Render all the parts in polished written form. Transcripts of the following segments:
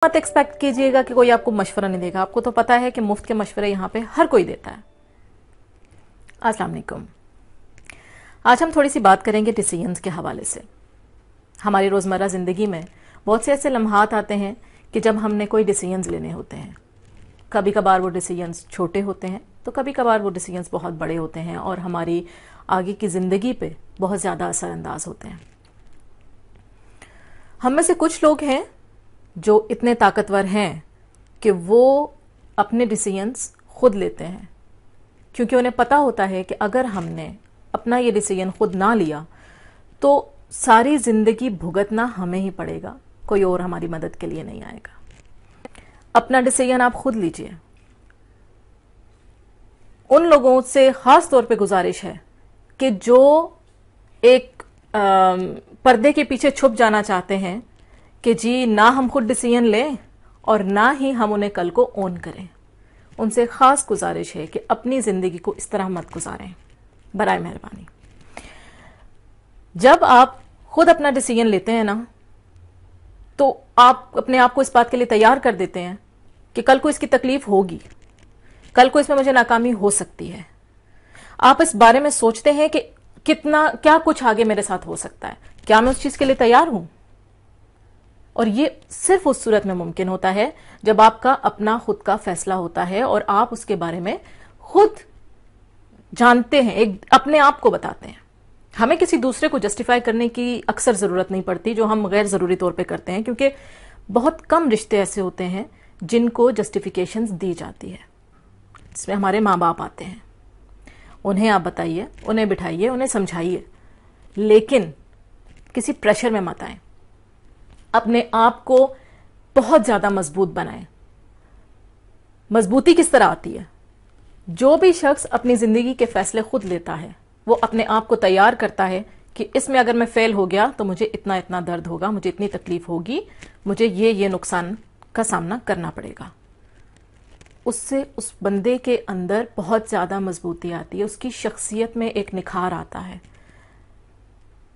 मत एक्सपेक्ट कीजिएगा कि कोई आपको मशवरा नहीं देगा। आपको तो पता है कि मुफ्त के मशवरे यहां पे हर कोई देता है। अस्सलाम वालेकुम। आज हम थोड़ी सी बात करेंगे डिसीजंस के हवाले से। हमारी रोजमर्रा जिंदगी में बहुत से ऐसे लम्हात आते हैं कि जब हमने कोई डिसीजंस लेने होते हैं। कभी कभार वो डिसीजंस छोटे होते हैं तो कभी कभार वो डिसीजंस बहुत बड़े होते हैं और हमारी आगे की जिंदगी पे बहुत ज्यादा असरअंदाज होते हैं। हम में से कुछ लोग हैं जो इतने ताकतवर हैं कि वो अपने डिसीजंस खुद लेते हैं, क्योंकि उन्हें पता होता है कि अगर हमने अपना ये डिसीजन खुद ना लिया तो सारी जिंदगी भुगतना हमें ही पड़ेगा, कोई और हमारी मदद के लिए नहीं आएगा। अपना डिसीजन आप खुद लीजिए। उन लोगों से खास तौर पे गुजारिश है कि जो एक पर्दे के पीछे छुप जाना चाहते हैं कि जी ना हम खुद डिसीजन लें और ना ही हम उन्हें कल को ओन करें, उनसे खास गुजारिश है कि अपनी जिंदगी को इस तरह मत गुजारें, बराए मेहरबानी। जब आप खुद अपना डिसीजन लेते हैं ना, तो आप अपने आप को इस बात के लिए तैयार कर देते हैं कि कल को इसकी तकलीफ होगी, कल को इसमें मुझे नाकामी हो सकती है। आप इस बारे में सोचते हैं कि क्या कुछ आगे मेरे साथ हो सकता है, क्या मैं उस चीज के लिए तैयार हूं। और ये सिर्फ उस सूरत में मुमकिन होता है जब आपका अपना खुद का फैसला होता है और आप उसके बारे में खुद जानते हैं, एक अपने आप को बताते हैं। हमें किसी दूसरे को जस्टिफाई करने की अक्सर जरूरत नहीं पड़ती, जो हम गैर जरूरी तौर पे करते हैं, क्योंकि बहुत कम रिश्ते ऐसे होते हैं जिनको जस्टिफिकेशंस दी जाती है। इसमें हमारे माँ बाप आते हैं, उन्हें आप बताइए, उन्हें बिठाइए, उन्हें समझाइए, लेकिन किसी प्रेशर में मत आए। अपने आप को बहुत ज्यादा मजबूत बनाएं। मजबूती किस तरह आती है? जो भी शख्स अपनी जिंदगी के फैसले खुद लेता है वो अपने आप को तैयार करता है कि इसमें अगर मैं फेल हो गया तो मुझे इतना इतना दर्द होगा, मुझे इतनी तकलीफ होगी, मुझे ये नुकसान का सामना करना पड़ेगा। उससे उस बंदे के अंदर बहुत ज्यादा मजबूती आती है, उसकी शख्सियत में एक निखार आता है।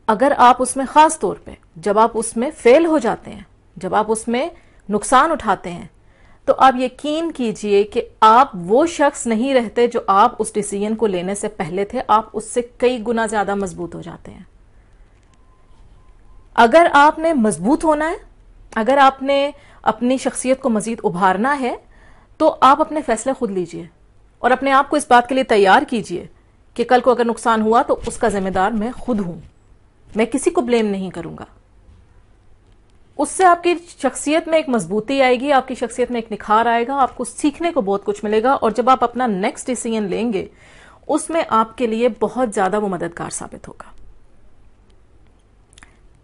अगर आप उसमें, खास तौर पे जब आप उसमें फेल हो जाते हैं, जब आप उसमें नुकसान उठाते हैं, तो आप यकीन कीजिए कि आप वो शख्स नहीं रहते जो आप उस डिसीजन को लेने से पहले थे। आप उससे कई गुना ज्यादा मजबूत हो जाते हैं। अगर आपने मजबूत होना है, अगर आपने अपनी शख्सियत को मजीद उभारना है, तो आप अपने फैसले खुद लीजिए और अपने आप को इस बात के लिए तैयार कीजिए कि कल को अगर नुकसान हुआ तो उसका जिम्मेदार मैं खुद हूं, मैं किसी को ब्लेम नहीं करूंगा। उससे आपकी शख्सियत में एक मजबूती आएगी, आपकी शख्सियत में एक निखार आएगा, आपको सीखने को बहुत कुछ मिलेगा। और जब आप अपना नेक्स्ट डिसीजन लेंगे उसमें आपके लिए बहुत ज्यादा वो मददगार साबित होगा।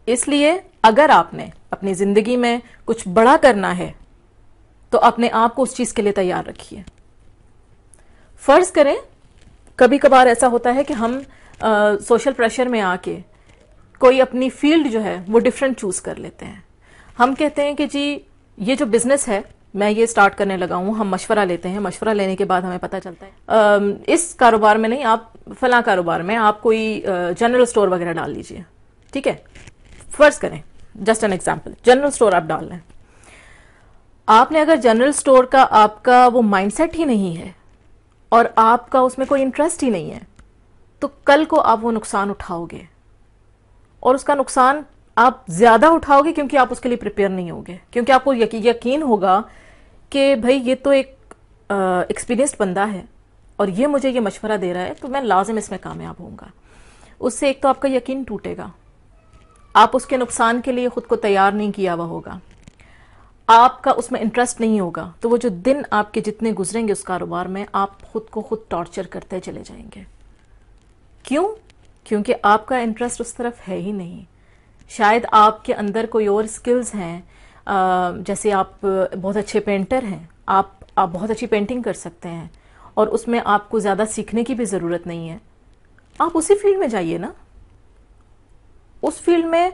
इसलिए अगर आपने अपनी जिंदगी में कुछ बड़ा करना है तो अपने आप को उस चीज के लिए तैयार रखिए। फर्ज करें कभी कभार ऐसा होता है कि हम सोशल प्रेशर में आके कोई अपनी फील्ड जो है वो डिफरेंट चूज कर लेते हैं। हम कहते हैं कि जी ये जो बिजनेस है मैं ये स्टार्ट करने लगा हूं। हम मशवरा लेते हैं, मशवरा लेने के बाद हमें पता चलता है इस कारोबार में नहीं, आप फला कारोबार में आप कोई जनरल स्टोर वगैरह डाल लीजिए। ठीक है, फर्ज करें, just an example, general store आप डाल लें। आपने अगर जनरल स्टोर का आपका वो माइंडसेट ही नहीं है और आपका उसमें कोई इंटरेस्ट ही नहीं है, तो कल को आप वो नुकसान उठाओगे और उसका नुकसान आप ज्यादा उठाओगे क्योंकि आप उसके लिए प्रिपेयर नहीं होगे, क्योंकि आपको यकीन होगा कि भाई ये तो एक एक्सपीरियंस्ड बंदा है और ये मुझे ये मशवरा दे रहा है तो मैं लाजिम इसमें कामयाब होऊंगा। उससे एक तो आपका यकीन टूटेगा, आप उसके नुकसान के लिए खुद को तैयार नहीं किया हुआ होगा, आपका उसमें इंटरेस्ट नहीं होगा, तो वो जो दिन आपके जितने गुजरेंगे उस कारोबार में आप खुद को खुद टॉर्चर करते चले जाएंगे। क्यों? क्योंकि आपका इंटरेस्ट उस तरफ है ही नहीं। शायद आपके अंदर कोई और स्किल्स हैं, जैसे आप बहुत अच्छे पेंटर हैं, आप बहुत अच्छी पेंटिंग कर सकते हैं और उसमें आपको ज्यादा सीखने की भी जरूरत नहीं है। आप उसी फील्ड में जाइए ना। उस फील्ड में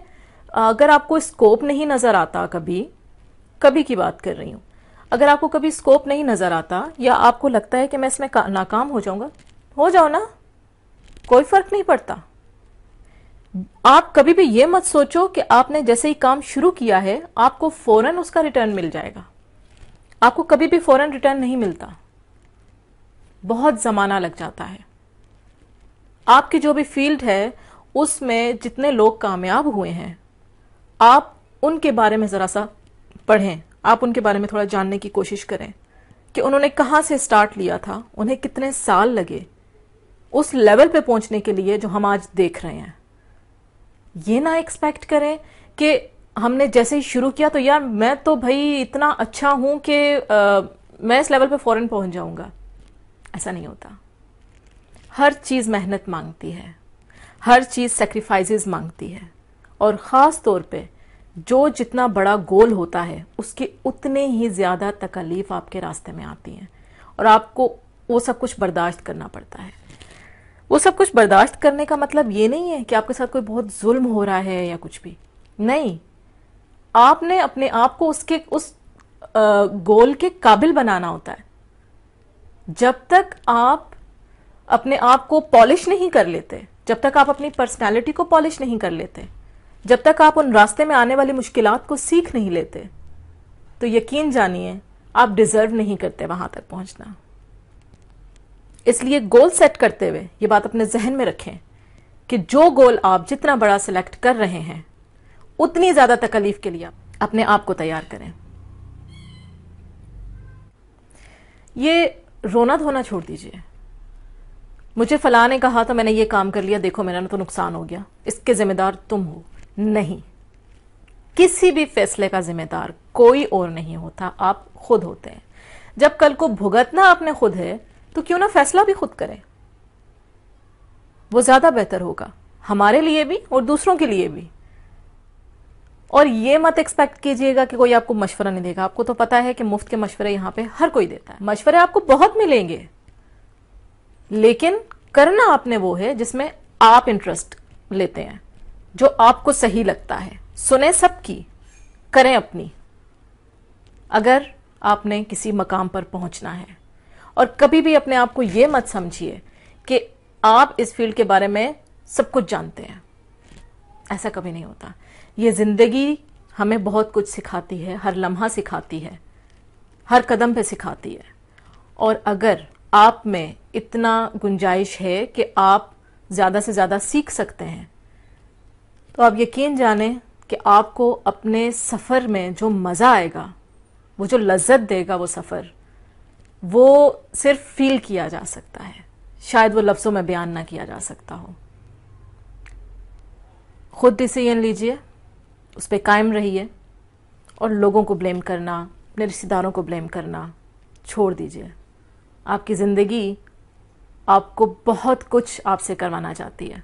अगर आपको स्कोप नहीं नजर आता, कभी की बात कर रही हूं, अगर आपको कभी स्कोप नहीं नजर आता या आपको लगता है कि मैं इसमें नाकाम हो जाऊंगा, हो जाओ ना, कोई फर्क नहीं पड़ता। आप कभी भी ये मत सोचो कि आपने जैसे ही काम शुरू किया है आपको फौरन उसका रिटर्न मिल जाएगा। आपको कभी भी फौरन रिटर्न नहीं मिलता, बहुत जमाना लग जाता है। आपकी जो भी फील्ड है उसमें जितने लोग कामयाब हुए हैं, आप उनके बारे में जरा सा पढ़ें, आप उनके बारे में थोड़ा जानने की कोशिश करें कि उन्होंने कहां से स्टार्ट लिया था, उन्हें कितने साल लगे उस लेवल पे पहुंचने के लिए जो हम आज देख रहे हैं। ये ना एक्सपेक्ट करें कि हमने जैसे ही शुरू किया तो यार मैं तो भाई इतना अच्छा हूं कि मैं इस लेवल पे फौरन पहुंच जाऊंगा। ऐसा नहीं होता। हर चीज मेहनत मांगती है, हर चीज सेक्रीफाइसेस मांगती है, और खास तौर पे जो जितना बड़ा गोल होता है उसके उतने ही ज्यादा तकलीफ आपके रास्ते में आती हैं, और आपको वो सब कुछ बर्दाश्त करना पड़ता है। वो सब कुछ बर्दाश्त करने का मतलब ये नहीं है कि आपके साथ कोई बहुत जुल्म हो रहा है या कुछ भी नहीं। आपने अपने आप को उसके उस गोल के काबिल बनाना होता है। जब तक आप अपने आप को पॉलिश नहीं कर लेते, जब तक आप अपनी पर्सनालिटी को पॉलिश नहीं कर लेते, जब तक आप उन रास्ते में आने वाली मुश्किलात को सीख नहीं लेते, तो यकीन जानिए आप डिजर्व नहीं करते वहां तक पहुंचना। इसलिए गोल सेट करते हुए ये बात अपने जहन में रखें कि जो गोल आप जितना बड़ा सिलेक्ट कर रहे हैं उतनी ज्यादा तकलीफ के लिए अपने आप को तैयार करें। ये रोना धोना छोड़ दीजिए। मुझे फलां ने कहा था, मैंने ये काम कर लिया, देखो मेरा तो नुकसान हो गया, इसके जिम्मेदार तुम हो। नहीं, किसी भी फैसले का जिम्मेदार कोई और नहीं होता, आप खुद होते हैं। जब कल को भुगतना आपने खुद है तो क्यों ना फैसला भी खुद करें, वो ज्यादा बेहतर होगा हमारे लिए भी और दूसरों के लिए भी। और ये मत एक्सपेक्ट कीजिएगा कि कोई आपको मशवरा नहीं देगा। आपको तो पता है कि मुफ्त के मशवरे यहां पे हर कोई देता है। मशवरे आपको बहुत मिलेंगे, लेकिन करना आपने वो है जिसमें आप इंटरेस्ट लेते हैं, जो आपको सही लगता है। सुने सबकी, करें अपनी, अगर आपने किसी मकाम पर पहुंचना है। और कभी भी अपने आप को यह मत समझिए कि आप इस फील्ड के बारे में सब कुछ जानते हैं। ऐसा कभी नहीं होता। ये जिंदगी हमें बहुत कुछ सिखाती है, हर लम्हा सिखाती है, हर कदम पे सिखाती है। और अगर आप में इतना गुंजाइश है कि आप ज्यादा से ज्यादा सीख सकते हैं, तो आप यकीन जाने कि आपको अपने सफर में जो मजा आएगा, वो जो लज्जत देगा वो सफर, वो सिर्फ फील किया जा सकता है, शायद वो लफ्जों में बयान ना किया जा सकता हो। खुद डिसीजन लीजिए, उस पर कायम रहिए, और लोगों को ब्लेम करना, अपने रिश्तेदारों को ब्लेम करना छोड़ दीजिए। आपकी जिंदगी आपको बहुत कुछ आपसे करवाना चाहती है।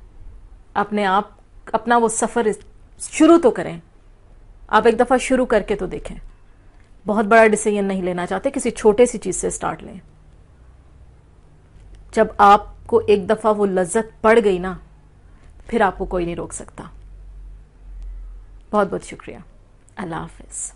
अपना वो सफर शुरू तो करें। आप एक दफा शुरू करके तो देखें। बहुत बड़ा डिसीजन नहीं लेना चाहते, किसी छोटे सी चीज से स्टार्ट लें। जब आपको एक दफा वो लज्जत पड़ गई ना, फिर आपको कोई नहीं रोक सकता। बहुत बहुत शुक्रिया। अल्लाह हाफिज।